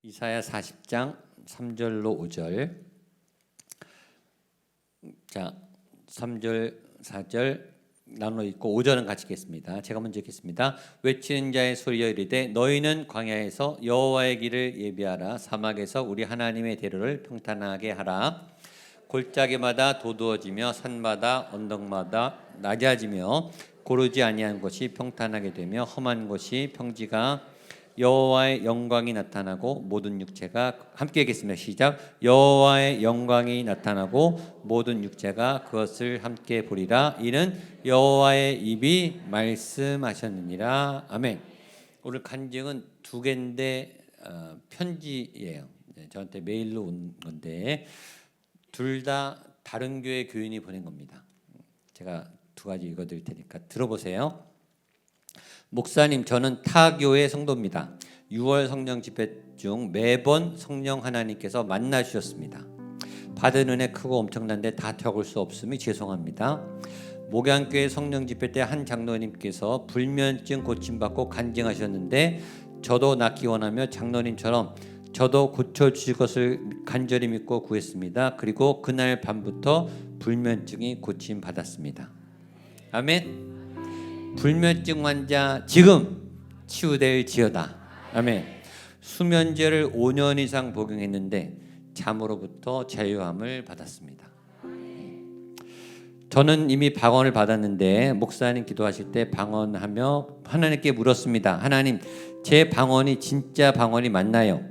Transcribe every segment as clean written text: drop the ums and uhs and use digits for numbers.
이사야 40장 3절로 5절. 자, 3절, 4절 나눠 읽고 5절은 같이 읽겠습니다. 제가 먼저 읽겠습니다. 외치는 자의 소리여 이르되 너희는 광야에서 여호와의 길을 예비하라. 사막에서 우리 하나님의 대로를 평탄하게 하라. 골짜기마다 도두어지며 산마다 언덕마다 낮아지며 고르지 아니한 곳이 평탄하게 되며 험한 곳이 평지가 여호와의 영광이 나타나고 모든 육체가 함께 읽겠습니다. 시작. 여호와의 영광이 나타나고 모든 육체가 그것을 함께 보리라. 이는 여호와의 입이 말씀하셨느니라. 아멘. 오늘 간증은 두 개인데 편지예요. 저한테 메일로 온 건데 둘 다 다른 교회 교인이 보낸 겁니다. 제가 두 가지 읽어드릴 테니까 들어보세요. 목사님, 저는 타 교회 성도입니다. 6월 성령 집회 중 매번 성령 하나님께서 만나 주셨습니다. 받은 은혜 크고 엄청난데 다 적을 수 없음이 죄송합니다. 목양교회 성령 집회 때 한 장로님께서 불면증 고침받고 간증하셨는데 저도 낫기 원하며 장로님처럼 저도 고쳐주실 것을 간절히 믿고 구했습니다. 그리고 그날 밤부터 불면증이 고침받았습니다. 아멘. 불면증 환자 지금 치유될지어다. 아멘. 수면제를 5년 이상 복용했는데 잠으로부터 자유함을 받았습니다. 저는 이미 방언을 받았는데 목사님 기도하실 때 방언하며 하나님께 물었습니다. 하나님, 제 방언이 진짜 방언이 맞나요?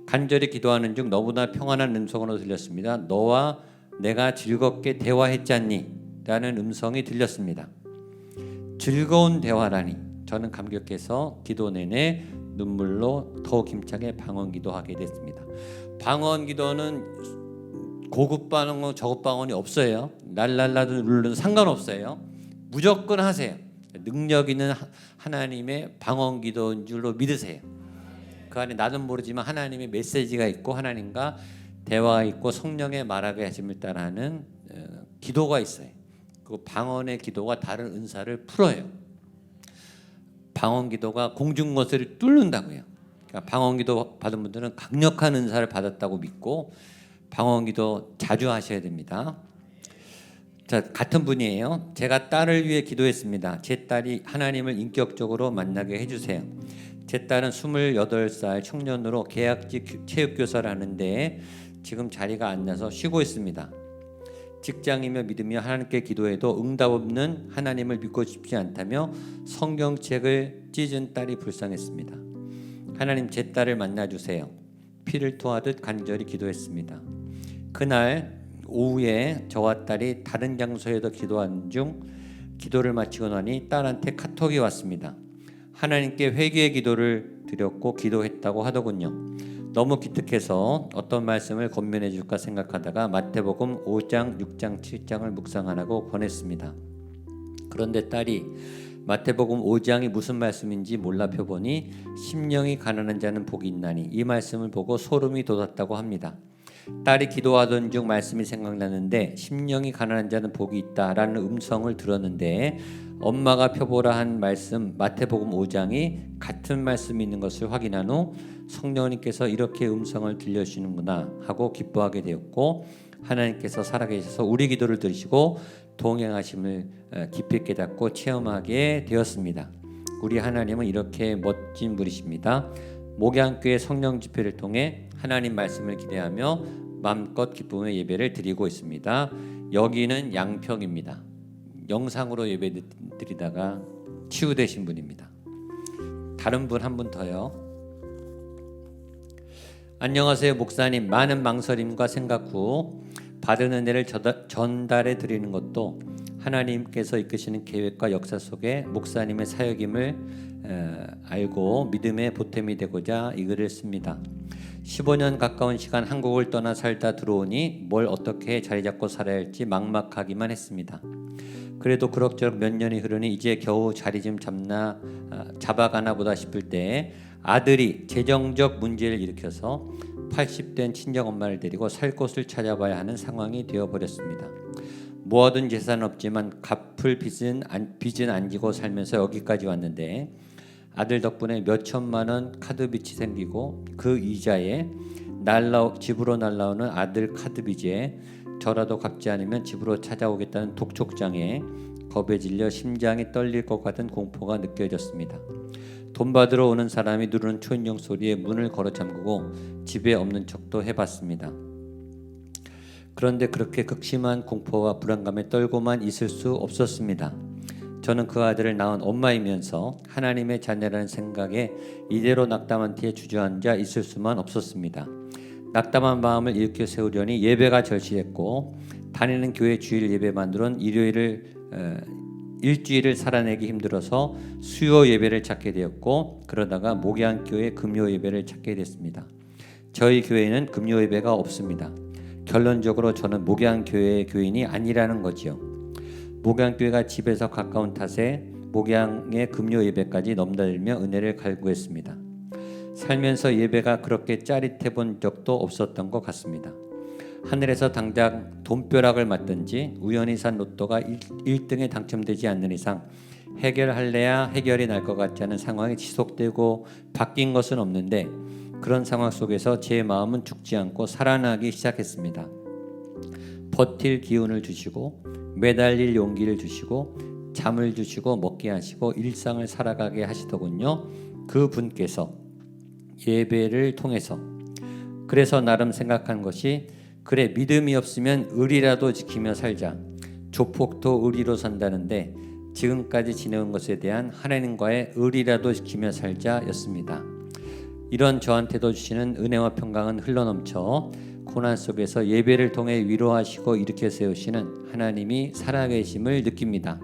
간절히 기도하는 중 너무나 평안한 음성으로 들렸습니다. 너와 내가 즐겁게 대화했잖니? 라는 음성이 들렸습니다. 즐거운 대화라니. 저는 감격해서 기도 내내 눈물로 더욱 힘차게 방언 기도하게 됐습니다. 방언 기도는 고급 방언, 저급 방언이 없어요. 랄랄라도 룰루도 상관없어요. 무조건 하세요. 능력 있는 하나님의 방언 기도인 줄로 믿으세요. 그 안에 나는 모르지만 하나님의 메시지가 있고 하나님과 대화가 있고 성령의 말하게 하심을 따라하는 기도가 있어요. 그 방언의 기도가 다른 은사를 풀어요. 방언 기도가 공중것을 뚫는다고요. 그러니까 방언 기도 받은 분들은 강력한 은사를 받았다고 믿고 방언 기도 자주 하셔야 됩니다. 자, 같은 분이에요. 제가 딸을 위해 기도했습니다. 제 딸이 하나님을 인격적으로 만나게 해주세요. 제 딸은 28살 청년으로 계약직 체육교사를 하는데 지금 자리가 안 나서 쉬고 있습니다. 직장이며 믿으며 하나님께 기도해도 응답 없는 하나님을 믿고 싶지 않다며 성경책을 찢은 딸이 불쌍했습니다. 하나님, 제 딸을 만나주세요. 피를 토하듯 간절히 기도했습니다. 그날 오후에 저와 딸이 다른 장소에서 기도하는 중 기도를 마치고 나니 딸한테 카톡이 왔습니다. 하나님께 회개의 기도를 드렸고 기도했다고 하더군요. 너무 기특해서 어떤 말씀을 권면해 줄까 생각하다가 마태복음 5장, 6장, 7장을 묵상하라고 권했습니다. 그런데 딸이 마태복음 5장이 무슨 말씀인지 몰라펴 보니 심령이 가난한 자는 복이 있나니 이 말씀을 보고 소름이 돋았다고 합니다. 딸이 기도하던 중 말씀이 생각나는데 심령이 가난한 자는 복이 있다라는 음성을 들었는데 엄마가 펴보라 한 말씀 마태복음 5장이 같은 말씀이 있는 것을 확인한 후 성령님께서 이렇게 음성을 들려주시는구나 하고 기뻐하게 되었고 하나님께서 살아계셔서 우리 기도를 들으시고 동행하심을 깊이 깨닫고 체험하게 되었습니다. 우리 하나님은 이렇게 멋진 분이십니다. 목양교회 성령 집회를 통해 하나님 말씀을 기대하며 마음껏 기쁨의 예배를 드리고 있습니다. 여기는 양평입니다. 영상으로 예배 드리다가 치유되신 분입니다. 다른 분 한 분 더요. 안녕하세요 목사님. 많은 망설임과 생각 후 받은 은혜를 전달해 드리는 것도 하나님께서 이끄시는 계획과 역사 속에 목사님의 사역임을 알고 믿음의 보탬이 되고자 이 글을 씁니다. 15년 가까운 시간 한국을 떠나 살다 들어오니 뭘 어떻게 자리 잡고 살아야 할지 막막하기만 했습니다. 그래도 그럭저럭 몇 년이 흐르니 이제 겨우 자리 좀 잡아가나 보다 싶을 때 아들이 재정적 문제를 일으켜서 80된 친정엄마를 데리고 살 곳을 찾아봐야 하는 상황이 되어버렸습니다. 모아둔 재산은 없지만 갚을 빚은 안 지고 살면서 여기까지 왔는데 아들 덕분에 몇 천만 원 카드빚이 생기고 그 이자에 집으로 날라오는 아들 카드빚에 저라도 갚지 않으면 집으로 찾아오겠다는 독촉장에 겁에 질려 심장이 떨릴 것 같은 공포가 느껴졌습니다. 돈 받으러 오는 사람이 누르는 초인종 소리에 문을 걸어 잠그고 집에 없는 척도 해봤습니다. 그런데 그렇게 극심한 공포와 불안감에 떨고만 있을 수 없었습니다. 저는 그 아들을 낳은 엄마이면서 하나님의 자녀라는 생각에 이대로 낙담한 뒤에 주저앉아 있을 수만 없었습니다. 낙담한 마음을 일으켜 세우려니 예배가 절실했고 다니는 교회 주일 예배만으론 일주일을 살아내기 힘들어서 수요 예배를 찾게 되었고 그러다가 목양교회 금요 예배를 찾게 됐습니다. 저희 교회는 금요 예배가 없습니다. 결론적으로 저는 목양교회의 교인이 아니라는 거지요. 목양교회가 집에서 가까운 탓에 목양의 금요 예배까지 넘나들며 은혜를 갈구했습니다. 살면서 예배가 그렇게 짜릿해 본 적도 없었던 것 같습니다. 하늘에서 당장 돈벼락을 맞든지 우연히 산 로또가 1등에 당첨되지 않는 이상 해결할래야 해결이 날 것 같지 않은 상황이 지속되고 바뀐 것은 없는데 그런 상황 속에서 제 마음은 죽지 않고 살아나기 시작했습니다. 버틸 기운을 주시고 매달릴 용기를 주시고 잠을 주시고 먹게 하시고 일상을 살아가게 하시더군요. 그 분께서 예배를 통해서. 그래서 나름 생각한 것이 그래 믿음이 없으면 의리라도 지키며 살자. 조폭도 의리로 산다는데 지금까지 지내온 것에 대한 하나님과의 의리라도 지키며 살자였습니다. 이런 저한테도 주시는 은혜와 평강은 흘러넘쳐 고난 속에서 예배를 통해 위로하시고 일으켜 세우시는 하나님이 살아계심을 느낍니다.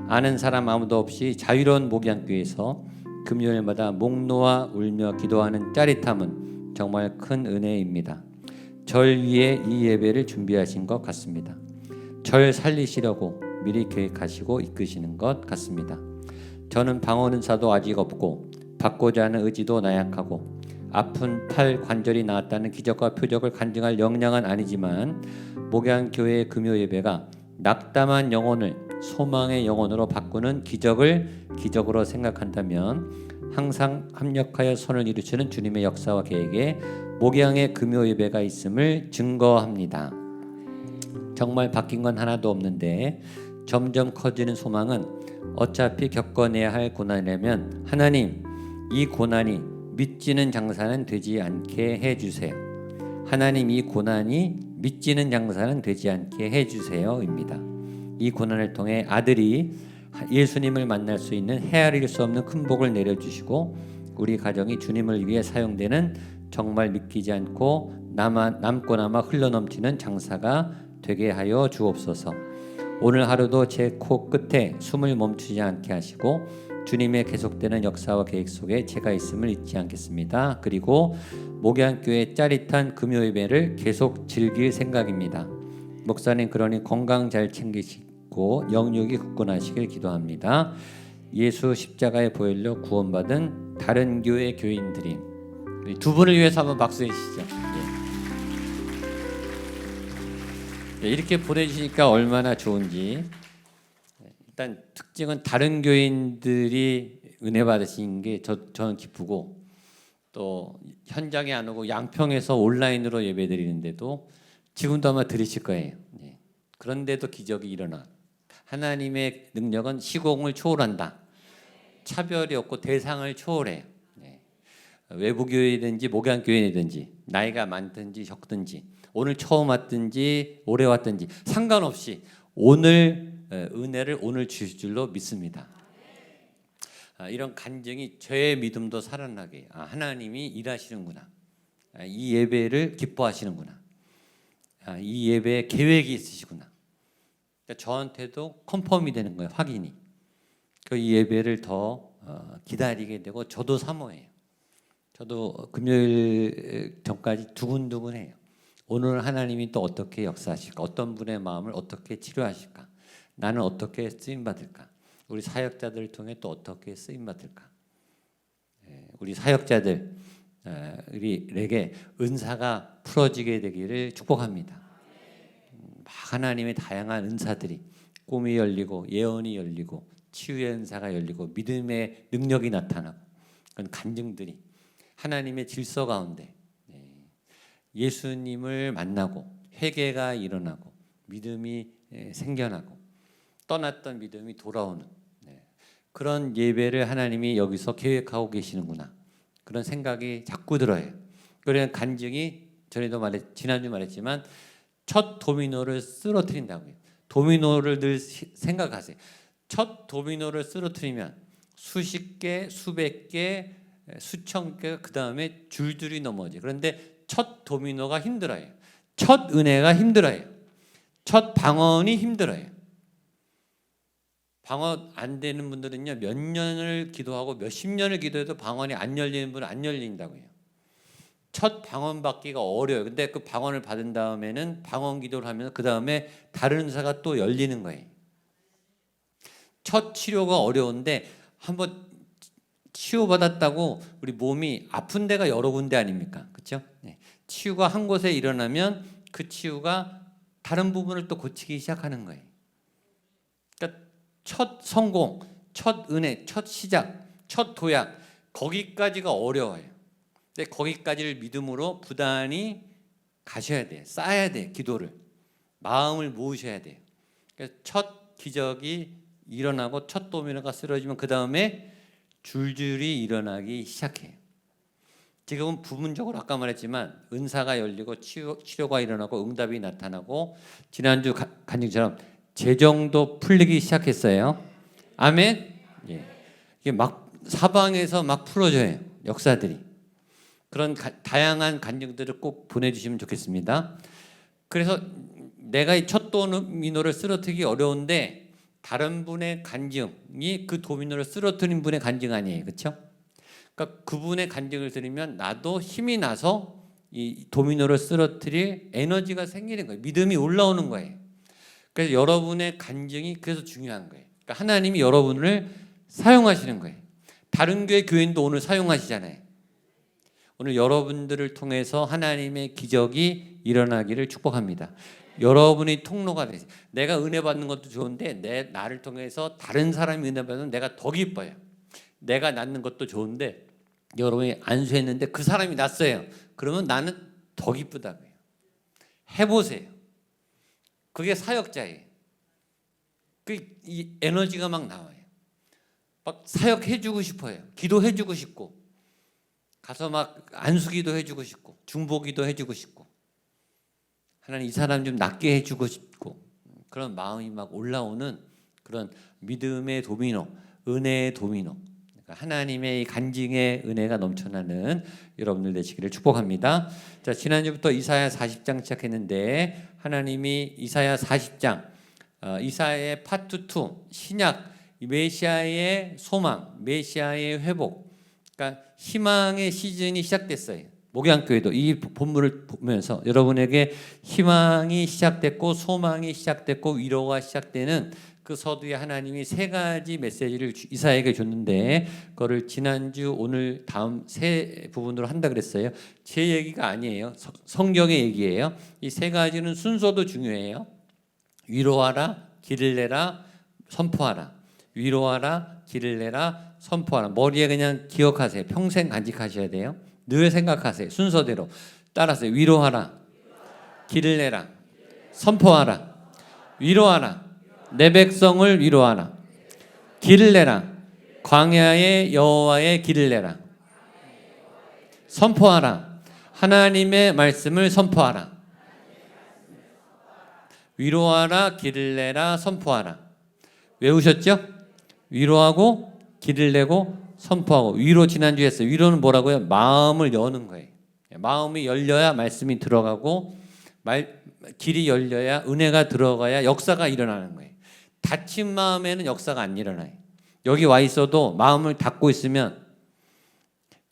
아는 사람 아무도 없이 자유로운 목양교회에서 금요일마다 목 놓아 울며 기도하는 짜릿함은 정말 큰 은혜입니다. 절 위에 이 예배를 준비하신 것 같습니다. 절 살리시려고 미리 계획하시고 이끄시는 것 같습니다. 저는 방언 은사도 아직 없고 받고자 하는 의지도 나약하고 아픈 팔 관절이 나았다는 기적과 표적을 간증할 역량은 아니지만 목양교회의 금요 예배가 낙담한 영혼을 소망의 영혼으로 바꾸는 기적으로 생각한다면 항상 합력하여 선을 이루시는 주님의 역사와 계획에 목양의 금요 예배가 있음을 증거합니다. 정말 바뀐 건 하나도 없는데 점점 커지는 소망은 어차피 겪어내야 할 고난이라면 하나님 이 고난이 믿지는 장사는 되지 않게 해주세요. 하나님 이 고난이 믿지는 장사는 되지 않게 해주세요입니다. 이 고난을 통해 아들이 예수님을 만날 수 있는 헤아릴 수 없는 큰 복을 내려주시고 우리 가정이 주님을 위해 사용되는 정말 믿기지 않고 남고 남아 흘러넘치는 장사가 되게 하여 주옵소서. 오늘 하루도 제 코 끝에 숨을 멈추지 않게 하시고 주님의 계속되는 역사와 계획 속에 제가 있음을 잊지 않겠습니다. 그리고 목양교회 짜릿한 금요 예배를 계속 즐길 생각입니다. 목사님 그러니 건강 잘 챙기시고 영육이 굳건하시길 기도합니다. 예수 십자가의 보혈로 구원받은 다른 교회 교인들이 두 분을 위해서 한번 박수해 주시죠. 이렇게 보내주시니까 얼마나 좋은지. 일단 특징은 다른 교인들이 은혜 받으신 게 저는 기쁘고 또 현장에 안 오고 양평에서 온라인으로 예배드리는데도 지금도 아마 들으실 거예요. 그런데도 기적이 일어나. 하나님의 능력은 시공을 초월한다. 차별이 없고 대상을 초월해요. 외부 교회든지 목양교회든지 나이가 많든지 적든지 오늘 처음 왔든지 오래 왔든지 상관없이 오늘 은혜를 오늘 주실 줄로 믿습니다. 이런 간증이 저의 믿음도 살아나게 하나님이 일하시는구나. 이 예배를 기뻐하시는구나. 이 예배에 계획이 있으시구나. 그러니까 저한테도 컨펌이 되는 거예요. 확인이. 이 예배를 더 기다리게 되고 저도 사모해요. 저도 금요일 전까지 두근두근해요. 오늘 하나님이 또 어떻게 역사하실까? 어떤 분의 마음을 어떻게 치료하실까? 나는 어떻게 쓰임받을까? 우리 사역자들을 통해 또 어떻게 쓰임받을까? 우리 사역자들에게 은사가 풀어지게 되기를 축복합니다. 하나님의 다양한 은사들이 꿈이 열리고 예언이 열리고 치유의 은사가 열리고 믿음의 능력이 나타나고 그런 간증들이 하나님의 질서 가운데 예수님을 만나고 회개가 일어나고 믿음이 생겨나고 떠났던 믿음이 돌아오는 그런 예배를 하나님이 여기서 계획하고 계시는구나 그런 생각이 자꾸 들어요. 그런 간증이 지난주 말했지만 첫 도미노를 쓰러뜨린다고요. 도미노를 늘 생각하세요. 첫 도미노를 쓰러뜨리면 수십 개, 수백 개, 수천 개 그 다음에 줄줄이 넘어져요. 그런데 첫 도미노가 힘들어요. 첫 은혜가 힘들어요. 첫 방언이 힘들어요. 방언 안 되는 분들은요 몇 년을 기도하고 몇십 년을 기도해도 방언이 안 열리는 분은 안 열린다고요. 첫 방언 받기가 어려워요. 근데 그 방언을 받은 다음에는 방언 기도를 하면 그 다음에 다른 은사가 또 열리는 거예요. 첫 치료가 어려운데 한번 치유받았다고 우리 몸이 아픈 데가 여러 군데 아닙니까? 그렇죠? 치유가 한 곳에 일어나면 그 치유가 다른 부분을 또 고치기 시작하는 거예요. 그러니까 첫 성공, 첫 은혜, 첫 시작, 첫 도약 거기까지가 어려워요. 근데 거기까지를 믿음으로 부단히 가셔야 돼요. 쌓아야 돼요. 기도를. 마음을 모으셔야 돼요. 그래서 첫 기적이 일어나고 첫 도미노가 쓰러지면 그 다음에 줄줄이 일어나기 시작해요. 지금은 부분적으로 아까 말했지만 은사가 열리고 치료가 일어나고 응답이 나타나고 지난주 간증처럼 재정도 풀리기 시작했어요. 아멘. 예. 이게 막 사방에서 막 풀어져요. 역사들이. 그런 다양한 간증들을 꼭 보내주시면 좋겠습니다. 그래서 내가 이 첫 도미노를 쓰러뜨리기 어려운데 다른 분의 간증이 그 도미노를 쓰러뜨린 분의 간증 아니에요. 그렇죠? 그러니까 그분의 간증을 들으면 나도 힘이 나서 이 도미노를 쓰러뜨릴 에너지가 생기는 거예요. 믿음이 올라오는 거예요. 그래서 여러분의 간증이 그래서 중요한 거예요. 그러니까 하나님이 여러분을 사용하시는 거예요. 다른 교회 교인도 오늘 사용하시잖아요. 오늘 여러분들을 통해서 하나님의 기적이 일어나기를 축복합니다. 여러분이 통로가 되세요. 내가 은혜 받는 것도 좋은데 나를 통해서 다른 사람이 은혜 받으면 내가 더 기뻐요. 내가 낫는 것도 좋은데 여러분이 안수했는데 그 사람이 낫어요. 그러면 나는 더 기쁘다고요. 해보세요. 그게 사역자예요. 이 에너지가 막 나와요. 막 사역해주고 싶어요. 기도해주고 싶고 가서 막 안수기도 해주고 싶고 중보기도 해주고 싶고 하나님 이 사람 좀 낫게 해주고 싶고 그런 마음이 막 올라오는 그런 믿음의 도미노, 은혜의 도미노, 그러니까 하나님의 간증의 은혜가 넘쳐나는 여러분들 되시기를 축복합니다. 자, 지난주부터 이사야 40장 시작했는데 하나님이 이사야 40장 이사야의 파트 2 신약 메시아의 소망, 메시아의 회복, 그러니까 희망의 시즌이 시작됐어요. 목양교회도 이 본문을 보면서 여러분에게 희망이 시작됐고 소망이 시작됐고 위로가 시작되는 그 서두에 하나님이 세 가지 메시지를 이사야에게 줬는데 그거를 지난주 오늘 다음 세 부분으로 한다 그랬어요. 제 얘기가 아니에요. 성경의 얘기예요. 이 세 가지는 순서도 중요해요. 위로하라, 길을 내라, 선포하라. 위로하라, 길을 내라, 선포하라. 머리에 그냥 기억하세요. 평생 간직하셔야 돼요. 늘 생각하세요. 순서대로 따라서요. 위로하라, 길을 내라, 선포하라. 위로하라, 내 백성을 위로하라. 길을 내라, 광야의 여호와의 길을 내라. 선포하라, 하나님의 말씀을 선포하라. 위로하라, 길을 내라, 선포하라. 외우셨죠? 위로하고 길을 내고 선포하고. 위로 지난주에 했어요. 위로는 뭐라고요? 마음을 여는 거예요. 마음이 열려야 말씀이 들어가고 길이 열려야 은혜가 들어가야 역사가 일어나는 거예요. 닫힌 마음에는 역사가 안 일어나요. 여기 와 있어도 마음을 닫고 있으면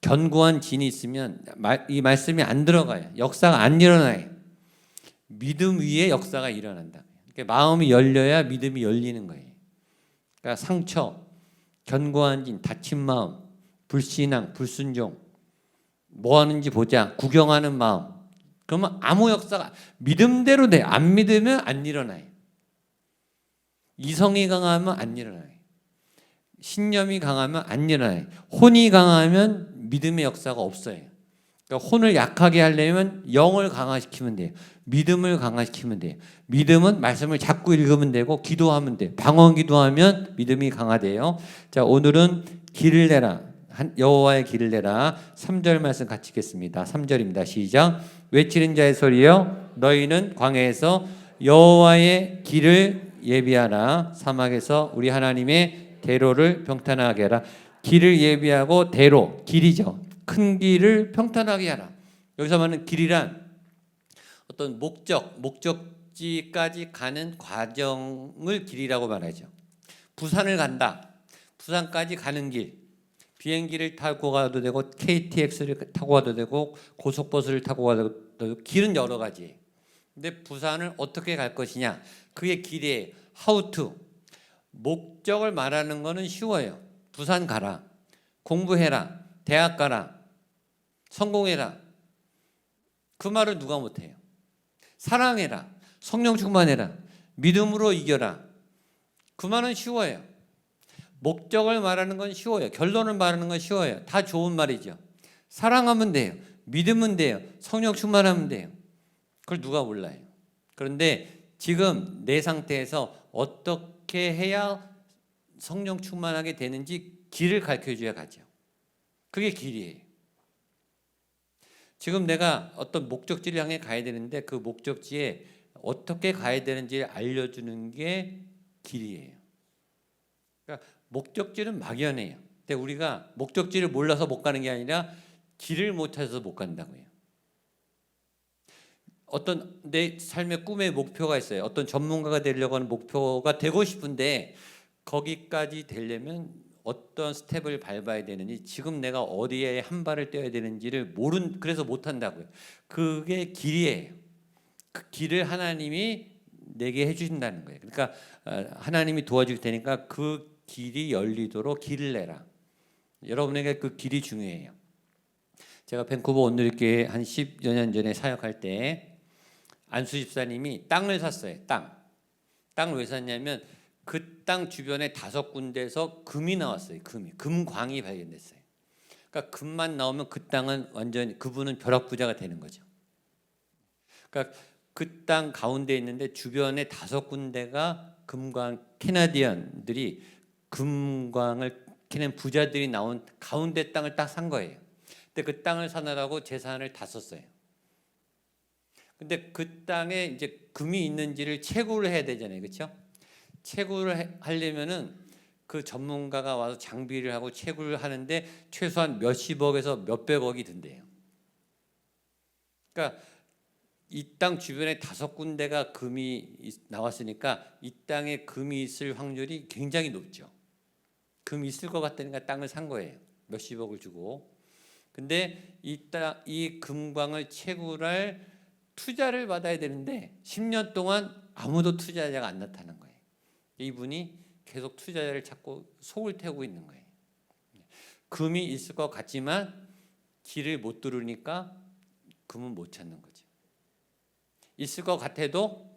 견고한 진이 있으면 이 말씀이 안 들어가요. 역사가 안 일어나요. 믿음 위에 역사가 일어난다. 그러니까 마음이 열려야 믿음이 열리는 거예요. 그러니까 상처, 견고한 진, 닫힌 마음, 불신앙, 불순종, 뭐 하는지 보자, 구경하는 마음. 그러면 아무 역사가 믿음대로 돼. 안 믿으면 안 일어나요. 이성이 강하면 안 일어나요. 신념이 강하면 안 일어나요. 혼이 강하면 믿음의 역사가 없어요. 그러니까 혼을 약하게 하려면 영을 강화시키면 돼요. 믿음을 강화시키면 돼요. 믿음은 말씀을 자꾸 읽으면 되고 기도하면 돼요. 방언 기도하면 믿음이 강화돼요. 자, 오늘은 길을 내라. 여호와의 길을 내라. 3절 말씀 같이 읽겠습니다. 3절입니다. 시작. 외치는 자의 소리여 너희는 광야에서 여호와의 길을 예비하라. 사막에서 우리 하나님의 대로를 평탄하게 하라. 길을 예비하고 대로, 길이죠. 큰 길을 평탄하게 하라. 여기서 말하는 길이란 어떤 목적지까지 가는 과정을 길이라고 말하죠. 부산을 간다. 부산까지 가는 길. 비행기를 타고 가도 되고 KTX를 타고 가도 되고 고속버스를 타고 가도 되고 길은 여러 가지. 근데 부산을 어떻게 갈 것이냐? 그게 길이에요. How to. 목적을 말하는 거는 쉬워요. 부산 가라. 공부해라. 대학 가라. 성공해라. 그 말을 누가 못해요. 사랑해라. 성령 충만해라. 믿음으로 이겨라. 그 말은 쉬워요. 목적을 말하는 건 쉬워요. 결론을 말하는 건 쉬워요. 다 좋은 말이죠. 사랑하면 돼요. 믿으면 돼요. 성령 충만하면 돼요. 그걸 누가 몰라요. 그런데 지금 내 상태에서 어떻게 해야 성령 충만하게 되는지 길을 가르쳐줘야 가죠. 그게 길이에요. 지금 내가 어떤 목적지를 향해 가야 되는데 그 목적지에 어떻게 가야 되는지 알려주는 게 길이에요. 그러니까 목적지는 막연해요. 근데 우리가 목적지를 몰라서 못 가는 게 아니라 길을 못 찾아서 못 간다고요. 어떤 내 삶의 꿈의 목표가 있어요. 어떤 전문가가 되려고 하는 목표가 되고 싶은데 거기까지 되려면 어떤 스텝을 밟아야 되는지 지금 내가 어디에 한 발을 떼어야 되는지를 그래서 못 한다고요. 그게 길이에요. 그 길을 하나님이 내게 해주신다는 거예요. 그러니까 하나님이 도와줄 테니까 그 길이 열리도록 길을 내라. 여러분에게 그 길이 중요해요. 제가 밴쿠버 온누리교회 한 10여 년 전에 사역할 때 안수 집사님이 땅을 샀어요. 땅을 왜 샀냐면 그 땅 주변에 5군데에서 금이 나왔어요. 금광이 발견됐어요. 그러니까 금만 나오면 그 땅은 완전 그분은 벼락부자가 되는 거죠. 그러니까 그 땅 가운데 있는데 주변에 5군데가 금광 캐나디언들이 금광을 캐는 부자들이 나온 가운데 땅을 딱 산 거예요. 근데 그 땅을 사느라고 재산을 다 썼어요. 근데 그 땅에 이제 금이 있는지를 채굴을 해야 되잖아요. 그렇죠? 채굴을 하려면은 그 전문가가 와서 장비를 하고 채굴을 하는데 최소한 몇십억에서 몇백억이 든대요. 그러니까 이 땅 주변에 5군데가 금이 나왔으니까 이 땅에 금이 있을 확률이 굉장히 높죠. 금이 있을 것 같다니까 땅을 산 거예요. 몇십억을 주고. 근데 이 금광을 채굴할 투자를 받아야 되는데 10년 동안 아무도 투자자가 안 나타난 거예요. 이분이 계속 투자자를 찾고 속을 태우고 있는 거예요. 금이 있을 것 같지만 길을 못 들으니까 금은 못 찾는 거죠. 있을 것 같아도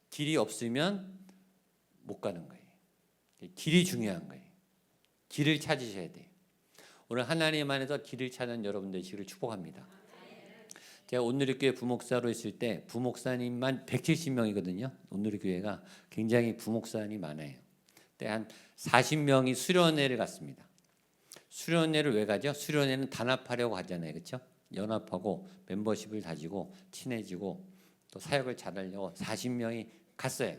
길이 없으면 못 가는 거예요. 길이 중요한 거예요. 길을 찾으셔야 돼요. 오늘 하나님 안에서 길을 찾는 여러분 되시기를 축복합니다. 제가 온누리교회 부목사로 있을 때 부목사님만 170명이거든요. 온누리교회가 굉장히 부목사님이 많아요. 그때 한 40명이 수련회를 갔습니다. 수련회를 왜 가죠? 수련회는 단합하려고 가잖아요. 그렇죠? 연합하고 멤버십을 다지고 친해지고 또 사역을 잘하려고 40명이 갔어요.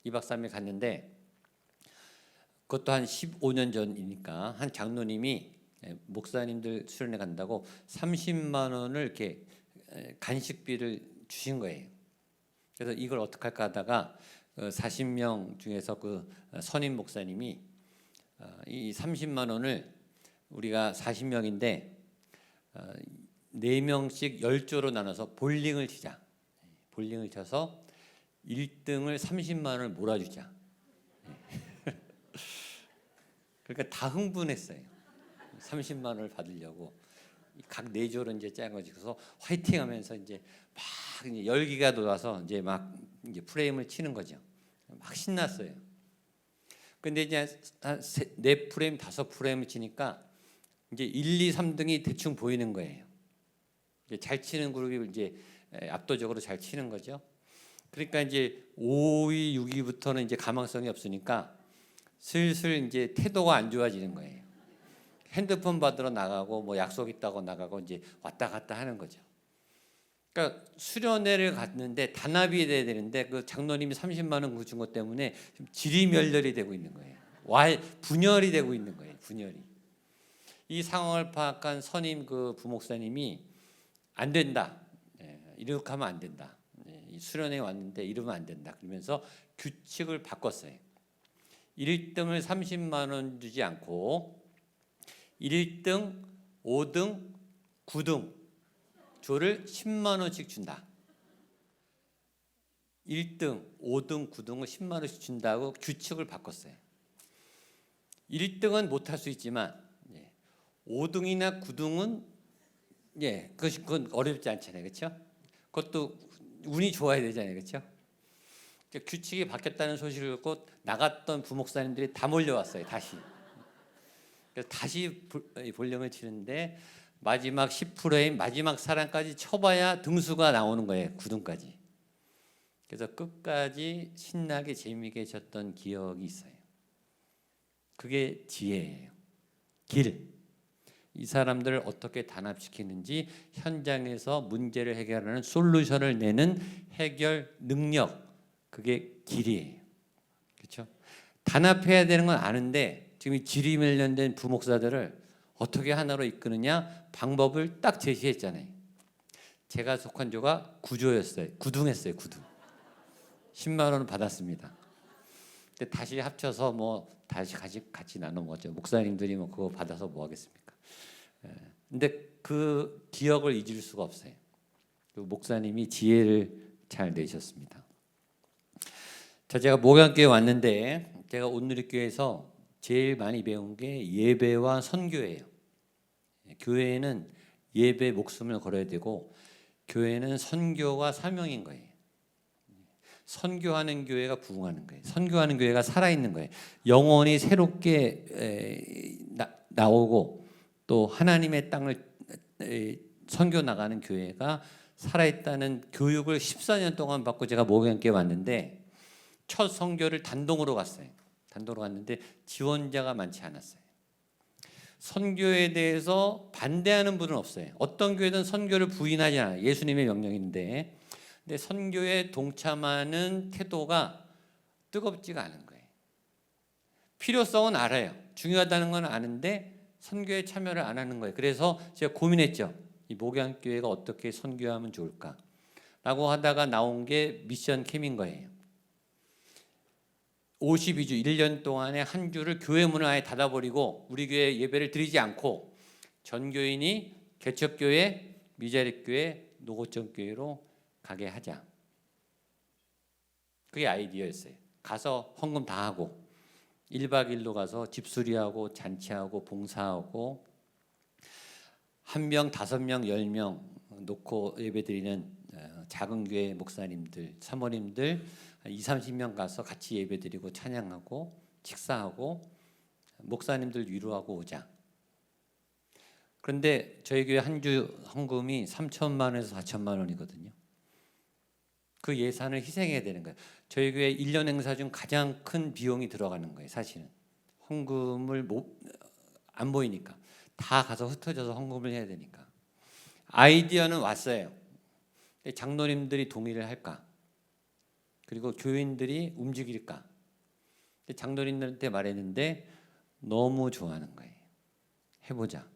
2박 3일 갔는데 그것도 한 15년 전이니까 한 장로님이 목사님들 수련회 간다고 30만 원을 이렇게 간식비를 주신 거예요. 그래서 이걸 어떻게 할까 하다가 40명 중에서 그 선임 목사님이 이 30만 원을 우리가 40명인데 4명씩 10조로 나눠서 볼링을 치자. 볼링을 쳐서 1등을 30만 원을 몰아주자. 그러니까 다 흥분했어요. 30만 원을 받으려고 각 4조로 이제 짜가지고서 화이팅하면서 이제 막 이제 열기가 돌아서 이제 막 이제 프레임을 치는 거죠. 막 신났어요. 근데 이제 한 4프레임, 5프레임을 치니까 이제 1, 2, 3등이 대충 보이는 거예요. 이제 잘 치는 그룹이 이제 압도적으로 잘 치는 거죠. 그러니까 이제 5위, 6위부터는 이제 가망성이 없으니까 슬슬 이제 태도가 안 좋아지는 거예요. 핸드폰 받으러 나가고 뭐 약속 있다고 나가고 이제 왔다 갔다 하는 거죠. 그러니까 수련회를 갔는데 단합이 돼야 되는데 그 장로님이 30만 원 준 것 때문에 지금 질의멸렬이 되고 있는 거예요. 분열이 되고 있는 거예요. 분열이. 이 상황을 파악한 선임 그 부목사님이 안 된다. 이렇게 하면 안 된다. 이 수련회 왔는데 이러면 안 된다. 그러면서 규칙을 바꿨어요. 1등을 30만 원 주지 않고 1등, 5등, 9등 조를 10만 원씩 준다. 1등, 5등, 9등을 10만 원씩 준다고 규칙을 바꿨어요. 1등은 못할 수 있지만 5등이나 9등은 그건 어렵지 않잖아요, 그렇죠? 그것도 운이 좋아야 되잖아요, 그렇죠? 그러니까 규칙이 바뀌었다는 소식을 듣고 나갔던 부목사님들이 다 몰려왔어요, 다시. 그래서 다시 볼륨을 치는데 마지막 10프레임 마지막 사람까지 쳐봐야 등수가 나오는 거예요. 9등까지. 그래서 끝까지 신나게 재미있게 쳤던 기억이 있어요. 그게 지혜예요. 길. 이 사람들을 어떻게 단합시키는지 현장에서 문제를 해결하는 솔루션을 내는 해결 능력. 그게 길이에요. 그렇죠? 단합해야 되는 건 아는데 지금 이 지리멸련된 부목사들을 어떻게 하나로 이끄느냐 방법을 딱 제시했잖아요. 제가 속한 조가 9조였어요. 9등했어요. 9등. 10만 원을 받았습니다. 근데 다시 합쳐서 뭐 다시 같이 나눠 먹었죠. 목사님들이 뭐 그거 받아서 뭐 하겠습니까? 근데 그 기억을 잊을 수가 없어요. 그 목사님이 지혜를 잘 내셨습니다. 자, 제가 목양교회 왔는데 제가 온누리교회에서 제일 많이 배운 게 예배와 선교예요. 교회는 예배 목숨을 걸어야 되고 교회는 선교와 사명인 거예요. 선교하는 교회가 부흥하는 거예요. 선교하는 교회가 살아있는 거예요. 영혼이 새롭게 나오고 또 하나님의 땅을 선교 나가는 교회가 살아있다는 교육을 14년 동안 받고 제가 목양교회 왔는데 첫 선교를 단독으로 갔어요. 단독으로 갔는데 지원자가 많지 않았어요. 선교에 대해서 반대하는 분은 없어요. 어떤 교회든 선교를 부인하지 않아요. 예수님의 명령인데, 근데 선교에 동참하는 태도가 뜨겁지가 않은 거예요. 필요성은 알아요. 중요하다는 건 아는데 선교에 참여를 안 하는 거예요. 그래서 제가 고민했죠. 이 목양교회가 어떻게 선교하면 좋을까? 라고 하다가 나온 게 미션 캠인 거예요. 52주 1년 동안에 한 주를 교회 문을 아예 닫아버리고 우리 교회 예배를 드리지 않고 전교인이 개척교회, 미자립교회, 노고점교회로 가게 하자. 그게 아이디어였어요. 가서 헌금 다 하고 1박 2일로 가서 집수리하고 잔치하고 봉사하고 1명, 5명, 10명 놓고 예배드리는 작은 교회 목사님들, 사모님들 20-30명 가서 같이 예배드리고 찬양하고 식사하고 목사님들 위로하고 오자. 그런데 저희 교회 한 주 헌금이 3천만 원에서 4천만 원이거든요. 그 예산을 희생해야 되는 거예요. 저희 교회 1년 행사 중 가장 큰 비용이 들어가는 거예요. 사실은 헌금을 안 보이니까 다 가서 흩어져서 헌금을 해야 되니까. 아이디어는 왔어요. 장로님들이 동의를 할까? 그리고 교인들이 움직일까? 장로님들한테 말했는데 너무 좋아하는 거예요. 해보자.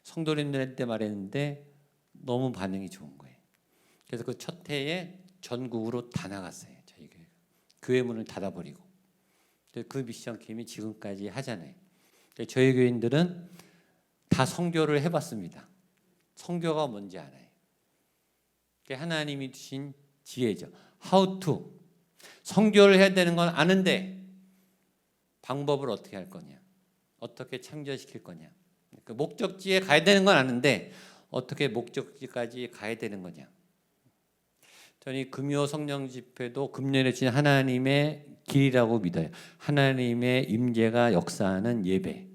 성도님들한테 말했는데 너무 반응이 좋은 거예요. 그래서 그 첫 해에 전국으로 다 나갔어요. 저희 교회가. 교회 문을 닫아버리고. 그 미션 캠이 지금까지 하잖아요. 저희 교인들은 다 선교를 해봤습니다. 선교가 뭔지 알아요. 하나님이 주신 지혜죠. How to. 선교를 해야 되는 건 아는데 방법을 어떻게 할 거냐. 어떻게 참전시킬 거냐. 그 목적지에 가야 되는 건 아는데 어떻게 목적지까지 가야 되는 거냐. 저는 이 금요 성령 집회도 금년에 주신 하나님의 길이라고 믿어요. 하나님의 임재가 역사하는 예배.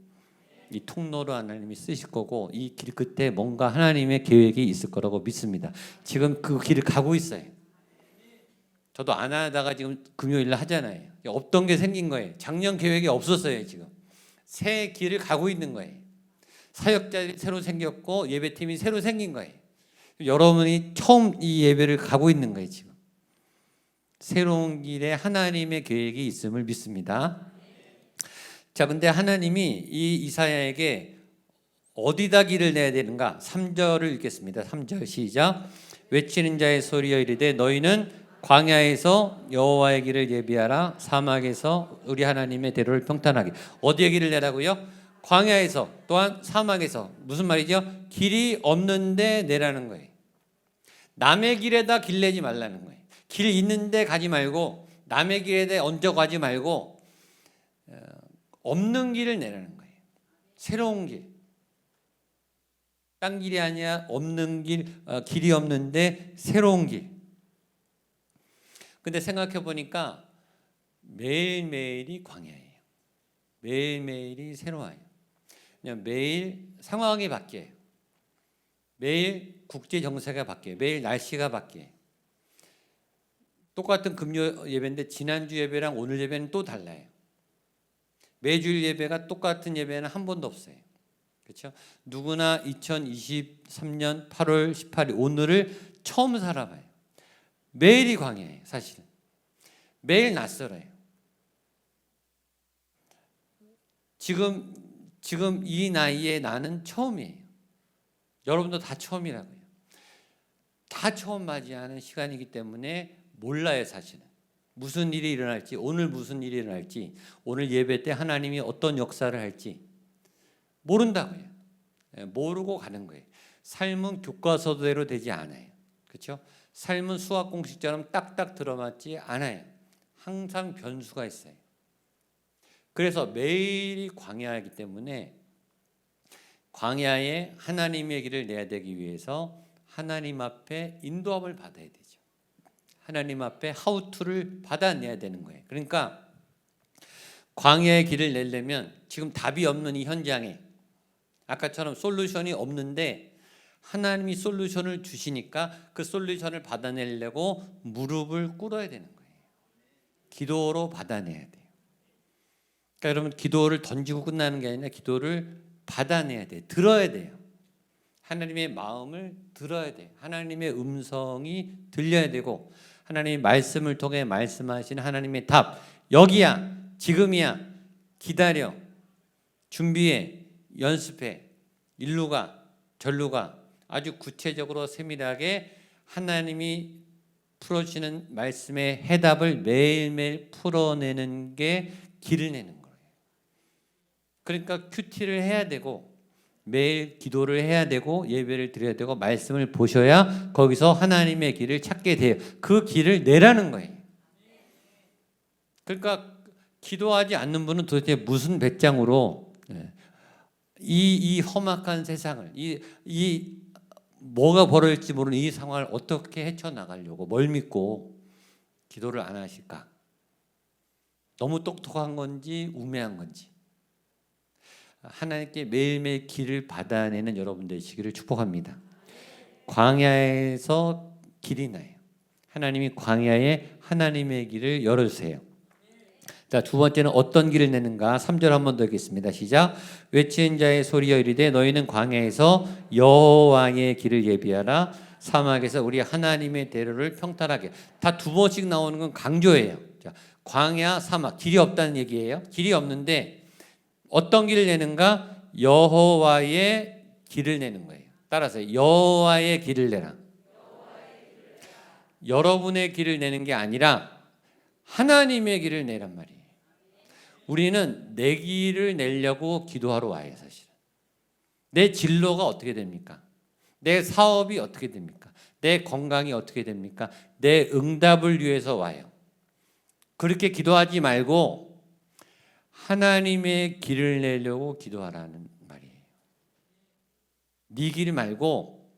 이 통로로 하나님이 쓰실 거고 이 길 끝에 뭔가 하나님의 계획이 있을 거라고 믿습니다. 지금 그 길을 가고 있어요. 저도 안 하다가 지금 금요일날 하잖아요. 없던 게 생긴 거예요. 작년 계획이 없었어요. 지금 새 길을 가고 있는 거예요. 사역자들이 새로 생겼고 예배팀이 새로 생긴 거예요. 여러분이 처음 이 예배를 가고 있는 거예요. 지금 새로운 길에 하나님의 계획이 있음을 믿습니다. 자, 근데 하나님이 이 이사야에게 어디다 길을 내야 되는가? 3절을 읽겠습니다. 3절 시작. 외치는 자의 소리여 이르되 너희는 광야에서 여호와의 길을 예비하라. 사막에서 우리 하나님의 대로를 평탄하게. 어디에 길을 내라고요? 광야에서, 또한 사막에서. 무슨 말이죠? 길이 없는데 내라는 거예요. 남의 길에다 길 내지 말라는 거예요. 길 있는데 가지 말고 남의 길에 얹어 가지 말고 없는 길을 내라는 거예요. 새로운 길. 딴 길이 아니야. 없는 길, 길이 없는데 새로운 길. 근데 생각해 보니까 매일매일이 광야예요. 매일매일이 새로워요. 그냥 매일 상황이 바뀌어요. 매일 국제 정세가 바뀌어요. 매일 날씨가 바뀌어요. 똑같은 금요 예배인데 지난주 예배랑 오늘 예배는 또 달라요. 매주일 예배가 똑같은 예배는 한 번도 없어요. 그렇죠? 누구나 2023년 8월 18일 오늘을 처음 살아봐요. 매일이 광야예요. 사실은 매일 낯설어요. 지금 이 나이에 나는 처음이에요. 여러분도 다 처음이라고요. 다 처음 맞이하는 시간이기 때문에 몰라요. 사실은 무슨 일이 일어날지, 오늘 무슨 일이 일어날지, 오늘 예배 때 하나님이 어떤 역사를 할지 모른다고요. 모르고 가는 거예요. 삶은 교과서대로 되지 않아요. 그렇죠? 삶은 수학 공식처럼 딱딱 들어맞지 않아요. 항상 변수가 있어요. 그래서 매일이 광야이기 때문에 광야에 하나님의 길을 내야 되기 위해서 하나님 앞에 인도함을 받아야 되죠. 하나님 앞에 하우투를 받아내야 되는 거예요. 그러니까 광야의 길을 내려면 지금 답이 없는 이 현장에 아까처럼 솔루션이 없는데 하나님이 솔루션을 주시니까 그 솔루션을 받아내려고 무릎을 꿇어야 되는 거예요. 기도로 받아내야 돼요. 그러니까 여러분 기도를 던지고 끝나는 게 아니라 기도를 받아내야 돼요. 들어야 돼요. 하나님의 마음을 들어야 돼요. 하나님의 음성이 들려야 되고 하나님의 말씀을 통해 말씀하신 하나님의 답 여기야 지금이야 기다려 준비해 연습해 일로 가 절로 가 아주 구체적으로 세밀하게 하나님이 풀어주시는 말씀의 해답을 매일매일 풀어내는 게 길을 내는 거예요. 그러니까 큐티를 해야 되고 매일 기도를 해야 되고 예배를 드려야 되고 말씀을 보셔야 거기서 하나님의 길을 찾게 돼요. 그 길을 내라는 거예요. 그러니까 기도하지 않는 분은 도대체 무슨 배짱으로 이 험악한 세상을 이 뭐가 벌어질지 모르는 이 상황을 어떻게 헤쳐나가려고 뭘 믿고 기도를 안 하실까? 너무 똑똑한 건지 우매한 건지 하나님께 매일매일 길을 받아내는 여러분 되시기를 축복합니다. 광야에서 길이 나요. 하나님이 광야에 하나님의 길을 열어주세요. 자, 두 번째는 어떤 길을 내는가? 3절 한 번 더 읽겠습니다. 시작. 외치는 자의 소리여 이르되 너희는 광야에서 여호와의 길을 예비하라. 사막에서 우리 하나님의 대로를 평탄하게. 다 두 번씩 나오는 건 강조예요. 자, 광야, 사막 길이 없다는 얘기예요. 길이 없는데 어떤 길을 내는가? 여호와의 길을 내는 거예요. 따라서 여호와의 길을 내라. 여러분의 길을 내는 게 아니라 하나님의 길을 내란 말이에요. 우리는 내 길을 내려고 기도하러 와요. 사실은 내 진로가 어떻게 됩니까? 내 사업이 어떻게 됩니까? 내 건강이 어떻게 됩니까? 내 응답을 위해서 와요. 그렇게 기도하지 말고 하나님의 길을 내려고 기도하라는 말이에요. 네 길 말고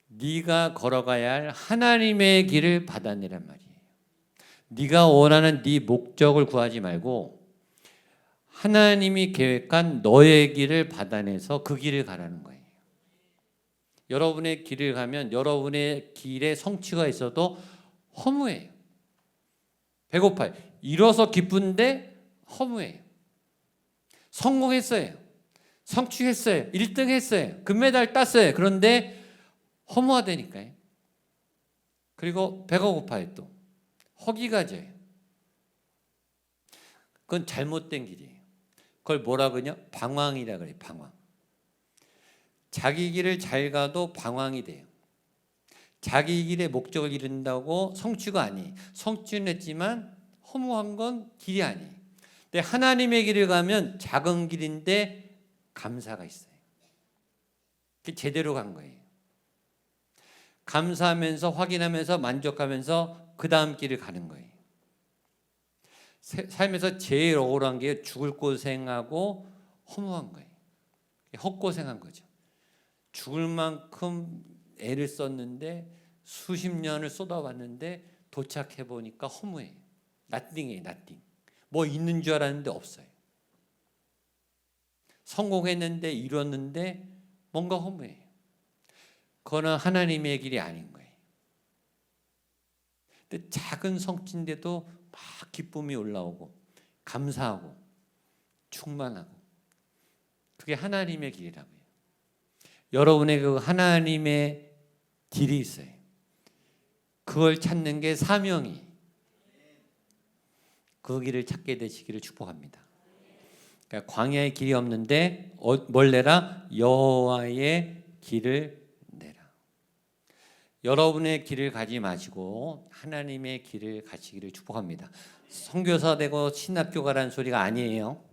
네가 걸어가야 할 하나님의 길을 받아내란 말이에요. 네가 원하는 네 목적을 구하지 말고 하나님이 계획한 너의 길을 받아내서 그 길을 가라는 거예요. 여러분의 길을 가면 여러분의 길에 성취가 있어도 허무해요. 배고파요. 일어서 기쁜데 허무해요. 성공했어요. 성취했어요. 1등 했어요. 금메달 땄어요. 그런데 허무하다니까요. 그리고 배가 고파요. 또 허기가 져요. 그건 잘못된 길이에요. 그걸 뭐라 그러냐? 방황이라 그래요. 방황. 자기 길을 잘 가도 방황이 돼요. 자기 길의 목적을 이룬다고 성취가 아니에요. 성취는 했지만 허무한 건 길이 아니에요. 근데 하나님의 길을 가면 작은 길인데 감사가 있어요. 그게 제대로 간 거예요. 감사하면서 확인하면서 만족하면서 그 다음 길을 가는 거예요. 삶에서 제일 억울한 게 죽을 고생하고 허무한 거예요. 헛고생한 거죠. 죽을 만큼 애를 썼는데 수십 년을 쏟아봤는데 도착해 보니까 허무해요. 나띵이에요. 나띵. 뭐 있는 줄 알았는데 없어요. 성공했는데 이뤘는데 뭔가 허무해요. 그거는 하나님의 길이 아닌 거예요. 근데 작은 성취인데도 막 기쁨이 올라오고 감사하고 충만하고 그게 하나님의 길이라고요. 여러분의 그 하나님의 길이 있어요. 그걸 찾는 게 사명이. 그 길을 찾게 되시기를 축복합니다. 그러니까 광야의 길이 없는데 뭘 내라? 여호와의 길을 내라. 여러분의 길을 가지 마시고 하나님의 길을 가시기를 축복합니다. 선교사 되고 신학교 가라는 소리가 아니에요.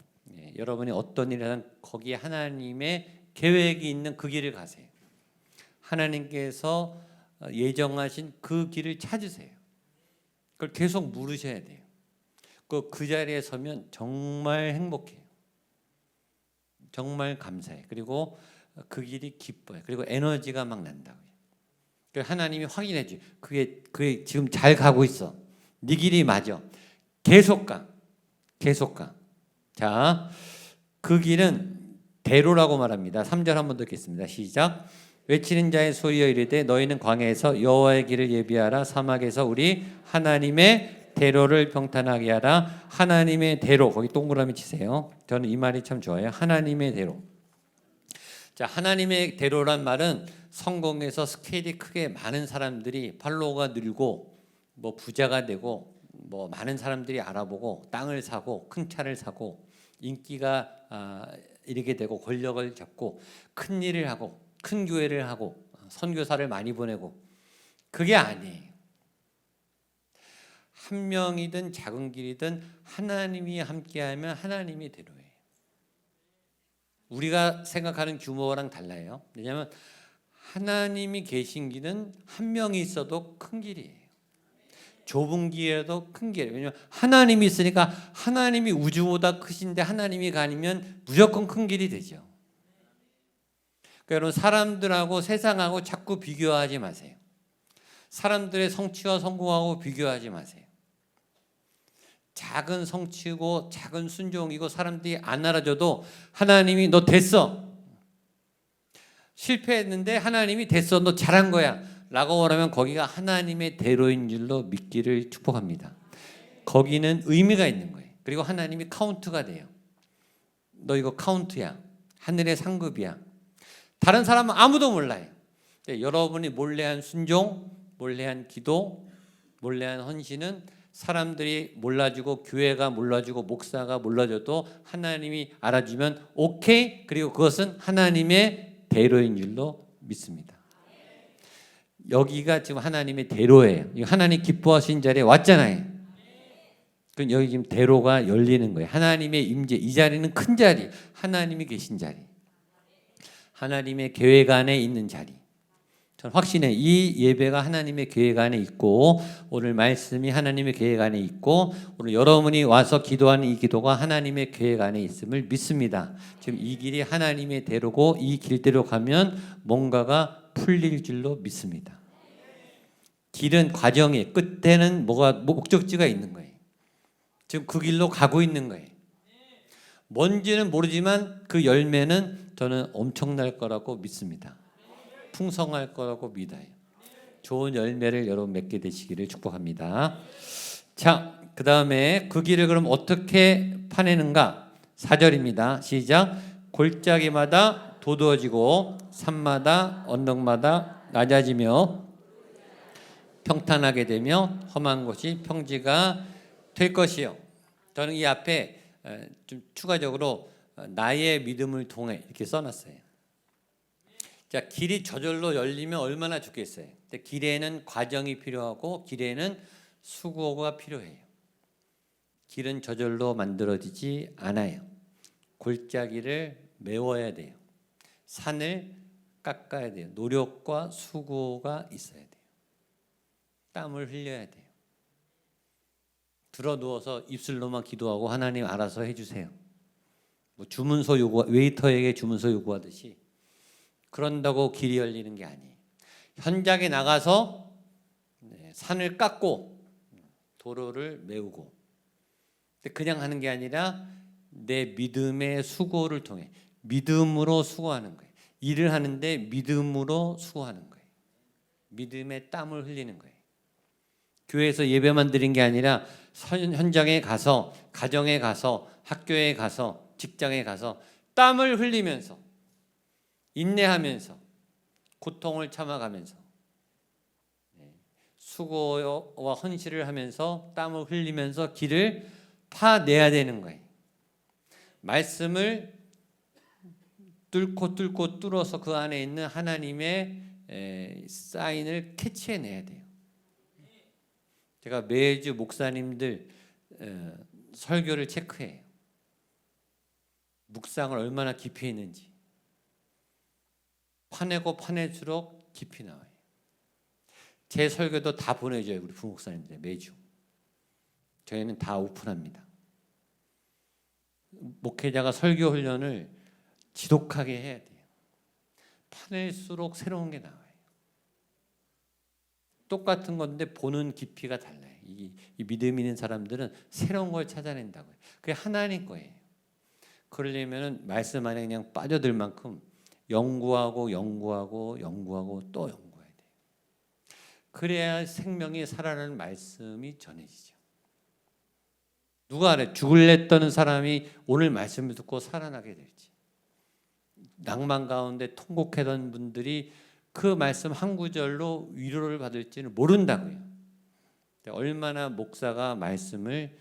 여러분이 어떤 일을 하든 거기에 하나님의 계획이 있는 그 길을 가세요. 하나님께서 예정하신 그 길을 찾으세요. 그걸 계속 물으셔야 돼요. 그 자리에 서면 정말 행복해요. 정말 감사해요. 그리고 그 길이 기뻐요. 그리고 에너지가 막 난다고요. 하나님이 확인해 줘요. 그게 지금 잘 가고 있어. 네 길이 맞아. 계속 가. 계속 가. 자, 그 길은 대로라고 말합니다. 3절 한번 듣겠습니다. 시작. 외치는 자의 소리여 이르되 너희는 광야에서 여호와의 길을 예비하라. 사막에서 우리 하나님의 대로를 평탄하게 하라. 하나님의 대로. 거기 동그라미 치세요. 저는 이 말이 참 좋아요. 하나님의 대로. 자, 하나님의 대로란 말은 성공해서 스케일이 크게 많은 사람들이 팔로워가 늘고 뭐 부자가 되고 뭐 많은 사람들이 알아보고 땅을 사고 큰 차를 사고 인기가 이르게 되고 권력을 잡고 큰 일을 하고 큰 교회를 하고 선교사를 많이 보내고 그게 아니에요. 한 명이든 작은 길이든 하나님이 함께하면 하나님이 대로예요. 우리가 생각하는 규모랑 달라요. 왜냐하면 하나님이 계신 길은 한 명이 있어도 큰 길이에요. 좁은 길에도 큰 길이에요. 왜냐하면 하나님이 있으니까 하나님이 우주보다 크신데 하나님이 가니면 무조건 큰 길이 되죠. 그러니까 여러분 사람들하고 세상하고 자꾸 비교하지 마세요. 사람들의 성취와 성공하고 비교하지 마세요. 작은 성취고 작은 순종이고 사람들이 안 알아줘도 하나님이 너 됐어. 실패했는데 하나님이 됐어. 너 잘한 거야. 라고 말하면 거기가 하나님의 대로인 줄로 믿기를 축복합니다. 거기는 의미가 있는 거예요. 그리고 하나님이 카운트가 돼요. 너 이거 카운트야. 하늘의 상급이야. 다른 사람은 아무도 몰라요. 여러분이 몰래한 순종, 몰래한 기도, 몰래한 헌신은 사람들이 몰라주고 교회가 몰라주고 목사가 몰라줘도 하나님이 알아주면 오케이. 그리고 그것은 하나님의 대로인 줄로 믿습니다. 여기가 지금 하나님의 대로예요. 하나님 기뻐하신 자리에 왔잖아요. 그럼 여기 지금 대로가 열리는 거예요. 하나님의 임재. 이 자리는 큰 자리. 하나님이 계신 자리. 하나님의 계획 안에 있는 자리. 저는 확신해. 이 예배가 하나님의 계획 안에 있고 오늘 말씀이 하나님의 계획 안에 있고 오늘 여러분이 와서 기도하는 이 기도가 하나님의 계획 안에 있음을 믿습니다. 지금 이 길이 하나님의 대로고 이 길대로 가면 뭔가가 풀릴 줄로 믿습니다. 길은 과정이 끝에는 뭐가 목적지가 있는 거예요. 지금 그 길로 가고 있는 거예요. 뭔지는 모르지만 그 열매는 저는 엄청날 거라고 믿습니다. 풍성할 거라고 믿어요. 좋은 열매를 여러분 맺게 되시기를 축복합니다. 자, 그 다음에 그 길을 그럼 어떻게 파내는가? 4절입니다. 시작. 골짜기마다 도두어지고 산마다 언덕마다 낮아지며 평탄하게 되며 험한 곳이 평지가 될 것이요. 저는 이 앞에 좀 추가적으로 나의 믿음을 통해 이렇게 써놨어요. 자, 길이 저절로 열리면 얼마나 좋겠어요. 근데 길에는 과정이 필요하고 길에는 수고가 필요해요. 길은 저절로 만들어지지 않아요. 골짜기를 메워야 돼요. 산을 깎아야 돼요. 노력과 수고가 있어야 돼요. 땀을 흘려야 돼요. 들어 누워서 입술로만 기도하고 하나님 알아서 해주세요. 뭐 주문서 요구, 웨이터에게 주문서 요구하듯이 그런다고 길이 열리는 게 아니에요. 현장에 나가서 산을 깎고 도로를 메우고, 그냥 하는 게 아니라 내 믿음의 수고를 통해 믿음으로 수고하는 거예요. 일을 하는데 믿음으로 수고하는 거예요. 믿음의 땀을 흘리는 거예요. 교회에서 예배만 드린 게 아니라 현장에 가서, 가정에 가서, 학교에 가서, 직장에 가서 땀을 흘리면서, 인내하면서, 고통을 참아가면서, 수고와 헌신을 하면서 땀을 흘리면서 길을 파내야 되는 거예요. 말씀을 뚫고 뚫어서 그 안에 있는 하나님의 사인을 캐치해내야 돼요. 제가 매주 목사님들 설교를 체크해요. 묵상을 얼마나 깊이 했는지. 파내고 파낼수록 깊이 나와요. 제 설교도 다 보내줘요. 우리 부목사님들 매주. 저희는 다 오픈합니다. 목회자가 설교 훈련을 지독하게 해야 돼요. 파낼수록 새로운 게 나와요. 똑같은 건데 보는 깊이가 달라요. 이 믿음 있는 사람들은 새로운 걸 찾아낸다고요. 그게 하나님 거예요. 그러려면 말씀 안에 그냥 빠져들 만큼 연구하고 또 연구해야 돼요. 그래야 생명이 살아나는 말씀이 전해지죠. 누가 알아요? 죽을래 떠는 사람이 오늘 말씀을 듣고 살아나게 될지. 낭만 가운데 통곡하던 분들이 그 말씀 한 구절로 위로를 받을지는 모른다고요. 얼마나 목사가 말씀을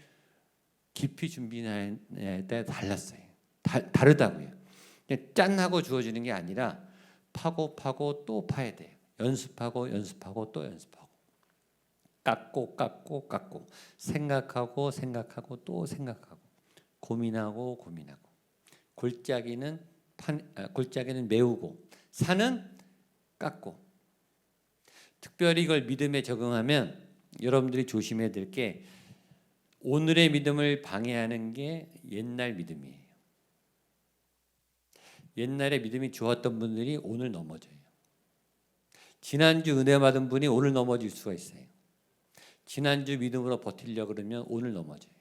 깊이 준비해야 때 달랐어요. 다르다고요. 짠 하고 주어지는 게 아니라 파고 또 파야 돼요. 연습하고 또 연습하고, 깎고 생각하고 또 생각하고, 고민하고 골짜기는 메우고 산은 깎고. 특별히 이걸 믿음에 적용하면 여러분들이 조심해야 될 게, 오늘의 믿음을 방해하는 게 옛날 믿음이에요. 옛날에 믿음이 좋았던 분들이 오늘 넘어져요. 지난주 은혜 받은 분이 오늘 넘어질 수가 있어요. 지난주 믿음으로 버티려고 그러면 오늘 넘어져요.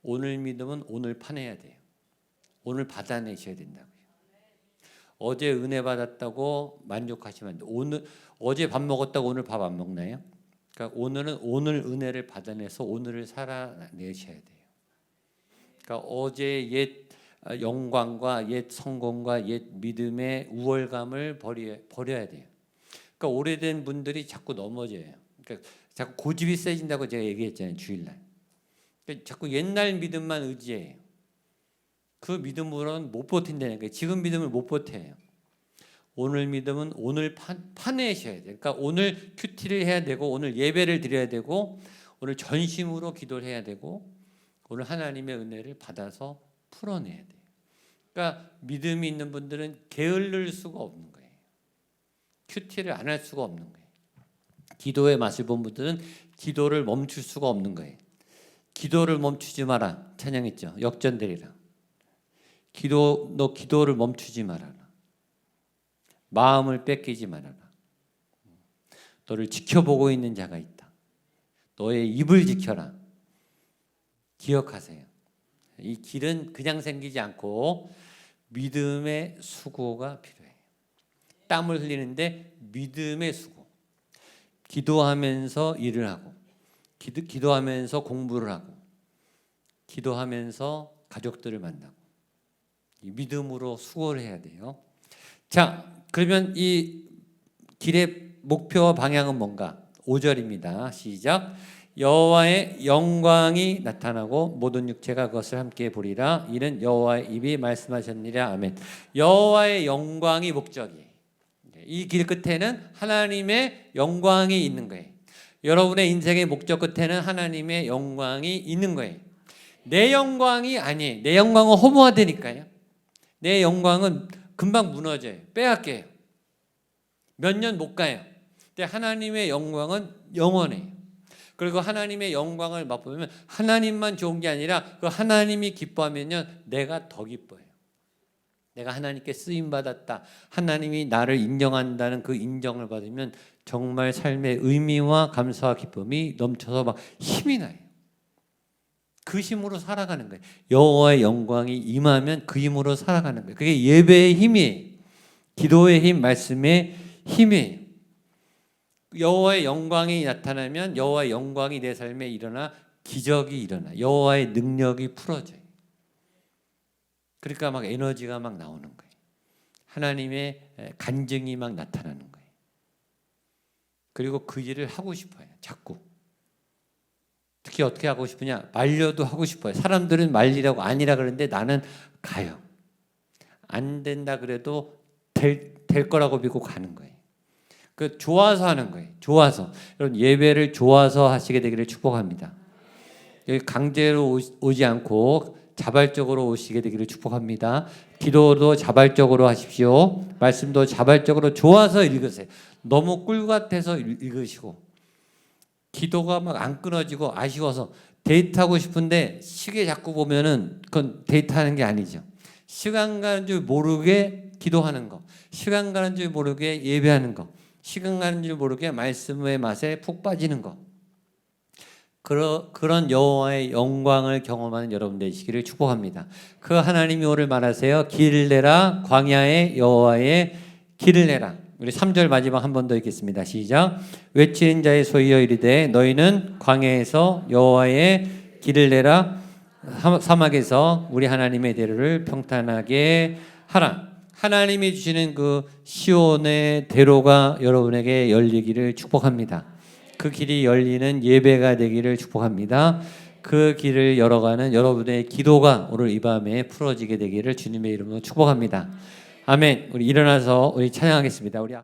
오늘 믿음은 오늘 파내야 돼요. 오늘 받아내셔야 된다고요. 어제 은혜 받았다고 만족하시면 안 돼요. 어제 밥 먹었다고 오늘 밥 안 먹나요? 그러니까 오늘은 오늘 은혜를 받아내서 오늘을 살아내셔야 돼요. 그러니까 어제 옛 영광과 옛 성공과 옛 믿음의 우월감을 버려야 돼요. 그러니까 오래된 분들이 자꾸 넘어져요. 그러니까 자꾸 고집이 세진다고 제가 얘기했잖아요, 주일날. 그러니까 자꾸 옛날 믿음만 의지해요. 그 믿음으로는 못 버틴다는 거예요. 지금 믿음을 못 버텨요. 오늘 믿음은 오늘 파내셔야 돼요. 그러니까 오늘 큐티를 해야 되고, 오늘 예배를 드려야 되고, 오늘 전심으로 기도를 해야 되고, 오늘 하나님의 은혜를 받아서 풀어내야 돼요. 그러니까 믿음이 있는 분들은 게을릴 수가 없는 거예요. 큐티를 안 할 수가 없는 거예요. 기도의 맛을 본 분들은 기도를 멈출 수가 없는 거예요. 기도를 멈추지 마라 찬양했죠. 역전되리라. 너 기도를 멈추지 말아라. 마음을 뺏기지 말아라. 너를 지켜보고 있는 자가 있다. 너의 입을 지켜라. 기억하세요. 이 길은 그냥 생기지 않고 믿음의 수고가 필요해요. 땀을 흘리는데 믿음의 수고. 기도하면서 일을 하고, 기도하면서 공부를 하고, 기도하면서 가족들을 만나고, 이 믿음으로 수고를 해야 돼요. 자, 그러면 이 길의 목표와 방향은 뭔가? 5절입니다. 시작. 여호와의 영광이 나타나고 모든 육체가 그것을 함께 보리라. 이는 여호와의 입이 말씀하셨느니라. 아멘. 여호와의 영광이 목적이에요. 이 길 끝에는 하나님의 영광이 있는 거예요. 여러분의 인생의 목적 끝에는 하나님의 영광이 있는 거예요. 내 영광이 아니에요. 내 영광은 허무화되니까요. 내 영광은 금방 무너져요. 빼앗겨요. 몇 년 못 가요. 근데 하나님의 영광은 영원해요. 그리고 하나님의 영광을 맛보면 하나님만 좋은 게 아니라 그 하나님이 기뻐하면요, 내가 더 기뻐요. 내가 하나님께 쓰임 받았다. 하나님이 나를 인정한다는 그 인정을 받으면 정말 삶의 의미와 감사와 기쁨이 넘쳐서 막 힘이 나요. 그 힘으로 살아가는 거예요. 여호와의 영광이 임하면 그 힘으로 살아가는 거예요. 그게 예배의 힘이에요. 기도의 힘, 말씀의 힘이에요. 여호와의 영광이 나타나면 여호와의 영광이 내 삶에 일어나 기적이 일어나. 여호와의 능력이 풀어져요. 그러니까 막 에너지가 막 나오는 거예요. 하나님의 간증이 막 나타나는 거예요. 그리고 그 일을 하고 싶어요. 자꾸. 특히 어떻게 하고 싶으냐? 말려도 하고 싶어요. 사람들은 말리라고 아니라 그러는데 나는 가요. 안 된다 그래도 될 거라고 믿고 가는 거예요. 그 좋아서 하는 거예요. 좋아서. 여러분 예배를 좋아서 하시게 되기를 축복합니다. 여기 강제로 오지 않고 자발적으로 오시게 되기를 축복합니다. 기도도 자발적으로 하십시오. 말씀도 자발적으로 좋아서 읽으세요. 너무 꿀 같아서 읽으시고, 기도가 막 안 끊어지고 아쉬워서 데이트하고 싶은데 시계 자꾸 보면은 그건 데이트하는 게 아니죠. 시간 가는 줄 모르게 기도하는 거, 시간 가는 줄 모르게 예배하는 거, 시간 가는 줄 모르게 말씀의 맛에 푹 빠지는 거. 그런 여호와의 영광을 경험하는 여러분 되시기를 축복합니다. 그 하나님이 오늘 말하세요. 길을 내라. 광야의 여호와의 길을 내라. 우리 3절 마지막 한 번 더 읽겠습니다. 시작. 외치는 자의 소리여 이르되 너희는 광야에서 여호와의 길을 내라. 사막에서 우리 하나님의 대로를 평탄하게 하라. 하나님이 주시는 그 시온의 대로가 여러분에게 열리기를 축복합니다. 그 길이 열리는 예배가 되기를 축복합니다. 그 길을 열어가는 여러분의 기도가 오늘 이 밤에 풀어지게 되기를 주님의 이름으로 축복합니다. 아멘. 우리 일어나서 우리 찬양하겠습니다. 우리